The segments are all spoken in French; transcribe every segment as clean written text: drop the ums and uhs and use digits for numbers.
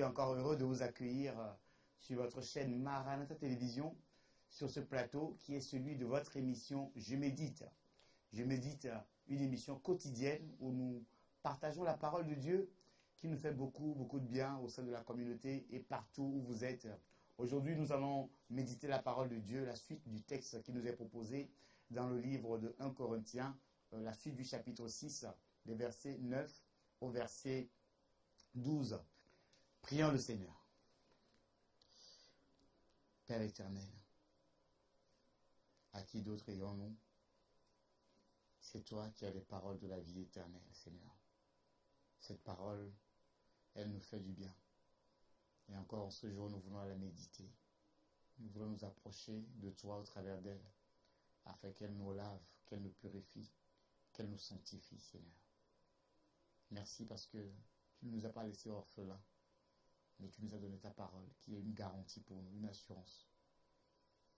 encore heureux de vous accueillir sur votre chaîne Maranatha Télévision, sur ce plateau qui est celui de votre émission Je médite. Je médite, une émission quotidienne où nous partageons la parole de Dieu qui nous fait beaucoup de bien au sein de la communauté et partout où vous êtes. Aujourd'hui, nous allons méditer la parole de Dieu, la suite du texte qui nous est proposé dans le livre de 1 Corinthiens, la suite du chapitre 6, des versets 9 au verset 12. Prions le Seigneur. Père éternel, à qui d'autre ayons-nous? C'est toi qui as les paroles de la vie éternelle, Seigneur. Cette parole, elle nous fait du bien. Et encore en ce jour, nous voulons la méditer. Nous voulons nous approcher de toi au travers d'elle, afin qu'elle nous lave, qu'elle nous purifie, qu'elle nous sanctifie, Seigneur. Merci parce que tu ne nous as pas laissés orphelins, mais tu nous as donné ta parole, qui est une garantie pour nous, une assurance.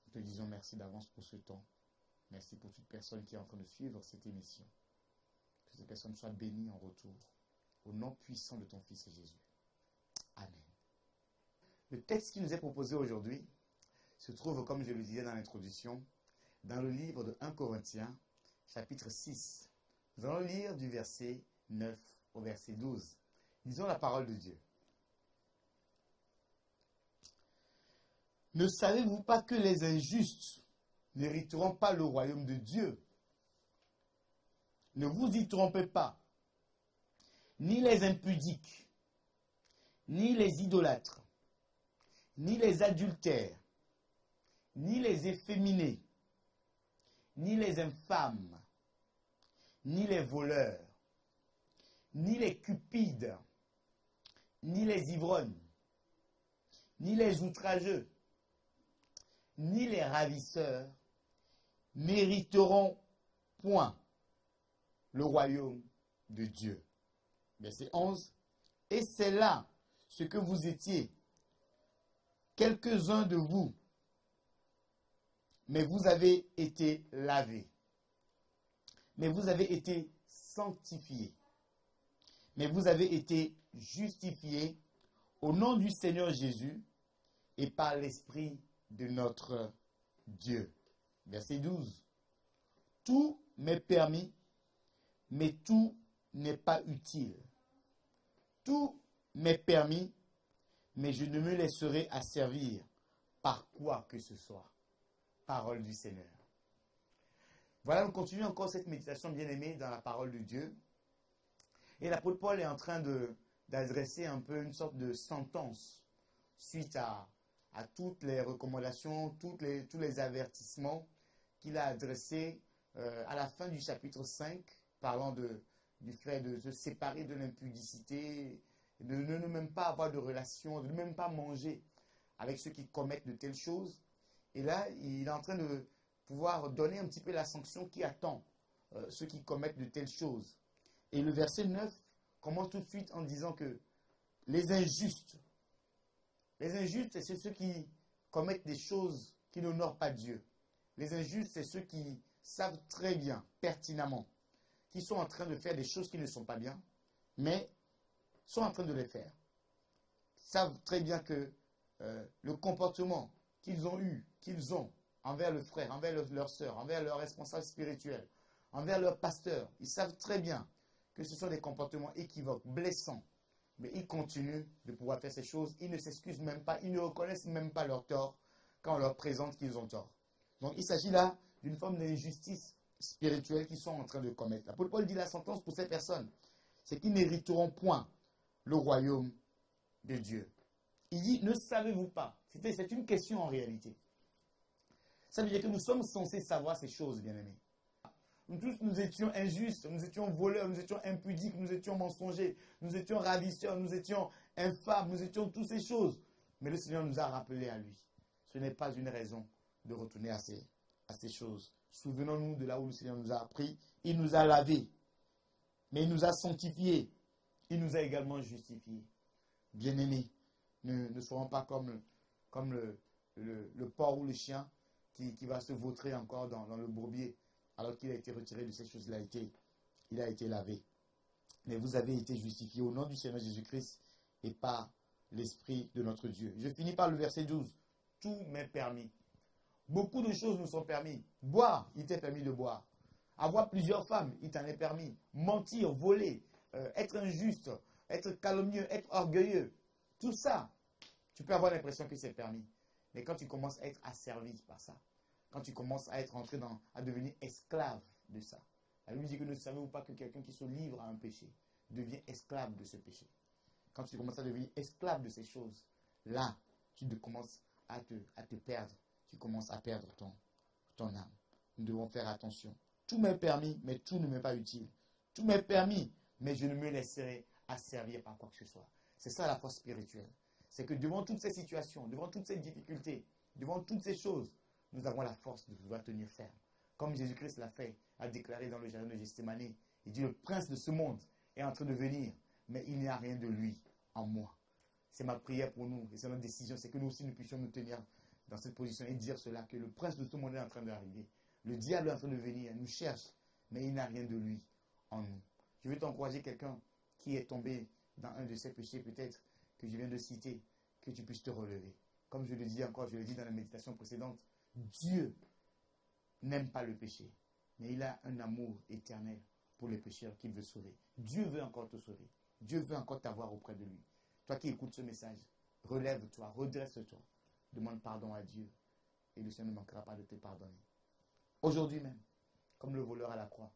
Nous te disons merci d'avance pour ce temps. Merci pour toute personne qui est en train de suivre cette émission. Que cette personne soit bénie en retour, au nom puissant de ton Fils Jésus. Amen. Le texte qui nous est proposé aujourd'hui se trouve, comme je le disais dans l'introduction, dans le livre de 1 Corinthiens, chapitre 6. Nous allons lire du verset 9 au verset 12. Lisons la parole de Dieu. Ne savez-vous pas que les injustes n'hériteront pas le royaume de Dieu? Ne vous y trompez pas. Ni les impudiques, ni les idolâtres, ni les adultères, ni les efféminés, ni les infâmes, ni les voleurs, ni les cupides, ni les ivrognes, ni les outrageux, ni les ravisseurs n'hériteront point le royaume de Dieu. Verset 11. Et c'est là ce que vous étiez, quelques-uns de vous, mais vous avez été lavés, mais vous avez été sanctifiés, mais vous avez été justifiés au nom du Seigneur Jésus et par l'Esprit de notre Dieu. Verset 12. Tout m'est permis, mais tout n'est pas utile. Tout m'est permis, mais je ne me laisserai asservir par quoi que ce soit. Parole du Seigneur. Voilà, nous continuons encore cette méditation bien-aimée dans la parole de Dieu. Et l'apôtre Paul est en train d'adresser un peu une sorte de sentence suite à toutes les recommandations, tous les avertissements qu'il a adressés à la fin du chapitre 5, parlant du fait de se séparer de l'impudicité, de ne même pas avoir de relation, de ne même pas manger avec ceux qui commettent de telles choses. Et là, il est en train de pouvoir donner un petit peu la sanction qui attend ceux qui commettent de telles choses. Et le verset 9 commence tout de suite en disant que les injustes, c'est ceux qui commettent des choses qui n'honorent pas Dieu. Les injustes, c'est ceux qui savent très bien, pertinemment, qui sont en train de faire des choses qui ne sont pas bien, mais sont en train de les faire. Ils savent très bien que le comportement qu'ils ont envers le frère, envers leur sœur, envers leur responsable spirituel, envers leur pasteur, ils savent très bien que ce sont des comportements équivoques, blessants. Mais ils continuent de pouvoir faire ces choses. Ils ne s'excusent même pas. Ils ne reconnaissent même pas leur tort quand on leur présente qu'ils ont tort. Donc il s'agit là d'une forme d'injustice spirituelle qu'ils sont en train de commettre. L'apôtre Paul dit la sentence pour ces personnes, c'est qu'ils n'hériteront point le royaume de Dieu. Il dit, ne savez-vous pas? C'est une question en réalité. Ça veut dire que nous sommes censés savoir ces choses, bien-aimés. Nous tous, nous étions injustes, nous étions voleurs, nous étions impudiques, nous étions mensongers, nous étions ravisseurs, nous étions infâmes, nous étions toutes ces choses. Mais le Seigneur nous a rappelés à lui. Ce n'est pas une raison de retourner à ces choses. Souvenons-nous de là où le Seigneur nous a appris. Il nous a lavés, mais il nous a sanctifiés. Il nous a également justifiés. Bien-aimés, ne soyons pas comme le porc ou le chien qui va se vautrer encore dans le bourbier. Alors qu'il a été retiré de ces choses, il a été lavé. Mais vous avez été justifiés au nom du Seigneur Jésus-Christ et par l'Esprit de notre Dieu. Je finis par le verset 12. Tout m'est permis. Beaucoup de choses nous sont permis. Boire, il t'est permis de boire. Avoir plusieurs femmes, il t'en est permis. Mentir, voler, être injuste, être calomnieux, être orgueilleux. Tout ça, tu peux avoir l'impression que c'est permis. Mais quand tu commences à être asservi par ça, quand tu commences à être entré à devenir esclave de ça, la Bible dit que ne savez-vous pas que quelqu'un qui se livre à un péché devient esclave de ce péché. Quand tu commences à devenir esclave de ces choses, là, tu commences à te perdre. Tu commences à perdre ton âme. Nous devons faire attention. Tout m'est permis, mais tout ne m'est pas utile. Tout m'est permis, mais je ne me laisserai asservir par quoi que ce soit. C'est ça la force spirituelle. C'est que devant toutes ces situations, devant toutes ces difficultés, devant toutes ces choses, nous avons la force de pouvoir tenir ferme. Comme Jésus-Christ l'a fait, a déclaré dans le jardin de Gethsémani, il dit, le prince de ce monde est en train de venir, mais il n'y a rien de lui en moi. C'est ma prière pour nous, et c'est notre décision, c'est que nous aussi nous puissions nous tenir dans cette position et dire cela, que le prince de ce monde est en train d'arriver. Le diable est en train de venir, nous cherche, mais il n'a rien de lui en nous. Je veux t'encourager quelqu'un qui est tombé dans un de ces péchés peut-être que je viens de citer, que tu puisses te relever. Comme je le dis encore, je l'ai dit dans la méditation précédente, Dieu n'aime pas le péché, mais il a un amour éternel pour les pécheurs qu'il veut sauver. Dieu veut encore te sauver. Dieu veut encore t'avoir auprès de lui. Toi qui écoutes ce message, relève-toi, redresse-toi, demande pardon à Dieu et le Seigneur ne manquera pas de te pardonner. Aujourd'hui même, comme le voleur à la croix,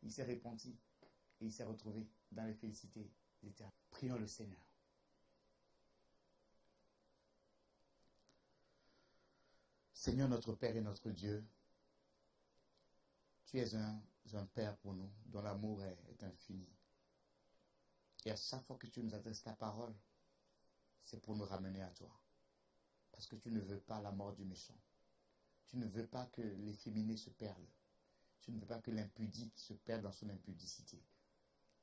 il s'est repenti et il s'est retrouvé dans les félicités éternelles. Prions le Seigneur. Seigneur notre Père et notre Dieu, tu es un Père pour nous, dont l'amour est infini. Et à chaque fois que tu nous adresses ta parole, c'est pour nous ramener à toi. Parce que tu ne veux pas la mort du méchant. Tu ne veux pas que l'efféminé se perde. Tu ne veux pas que l'impudique se perde dans son impudicité.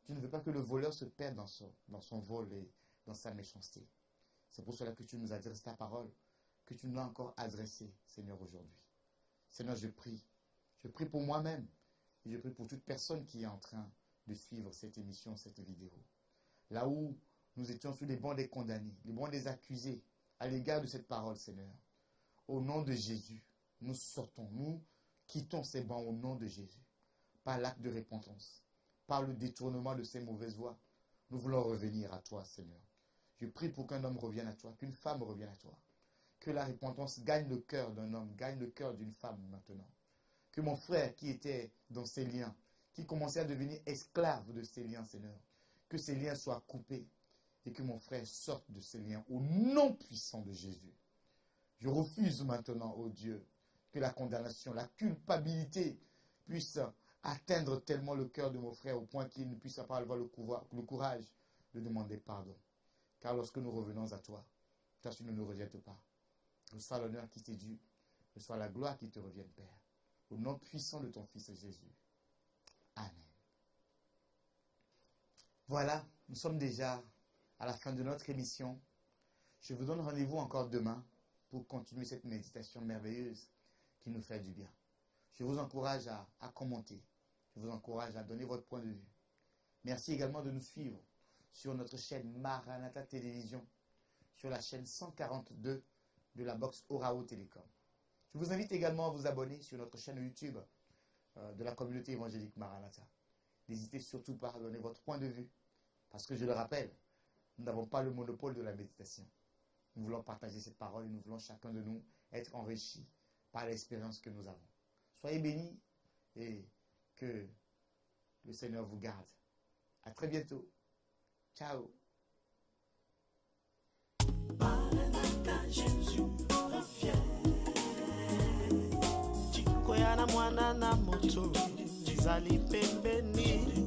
Tu ne veux pas que le voleur se perde dans son vol et dans sa méchanceté. C'est pour cela que tu nous adresses ta parole, que tu nous as encore adressée, Seigneur, aujourd'hui. Seigneur, je prie. Je prie pour moi-même. Et je prie pour toute personne qui est en train de suivre cette émission, cette vidéo. Là où nous étions sous les bancs des condamnés, les bancs des accusés, à l'égard de cette parole, Seigneur. Au nom de Jésus, nous sortons, nous quittons ces bancs au nom de Jésus. Par l'acte de repentance, par le détournement de ces mauvaises voies, nous voulons revenir à toi, Seigneur. Je prie pour qu'un homme revienne à toi, qu'une femme revienne à toi. Que la repentance gagne le cœur d'un homme, gagne le cœur d'une femme maintenant. Que mon frère qui était dans ces liens, qui commençait à devenir esclave de ces liens, Seigneur, que ces liens soient coupés et que mon frère sorte de ces liens au nom puissant de Jésus. Je refuse maintenant, ô Dieu, que la condamnation, la culpabilité puisse atteindre tellement le cœur de mon frère au point qu'il ne puisse pas avoir le courage de demander pardon. Car lorsque nous revenons à toi, toi tu ne nous rejettes pas. Reçois l'honneur qui t'est dû, reçois la gloire qui te revienne, Père. Au nom puissant de ton Fils Jésus. Amen. Voilà, nous sommes déjà à la fin de notre émission. Je vous donne rendez-vous encore demain pour continuer cette méditation merveilleuse qui nous fait du bien. Je vous encourage à commenter. Je vous encourage à donner votre point de vue. Merci également de nous suivre sur notre chaîne Maranatha Télévision, sur la chaîne 142 de la box Orao Télécom. Je vous invite également à vous abonner sur notre chaîne YouTube de la communauté évangélique Maranatha. N'hésitez surtout pas à donner votre point de vue, parce que je le rappelle, nous n'avons pas le monopole de la méditation. Nous voulons partager cette parole et nous voulons chacun de nous être enrichis par l'expérience que nous avons. Soyez bénis et que le Seigneur vous garde. À très bientôt. Ciao. Maranatha, Jésus revient. Chikoya na mwana na moto, zali pembeni.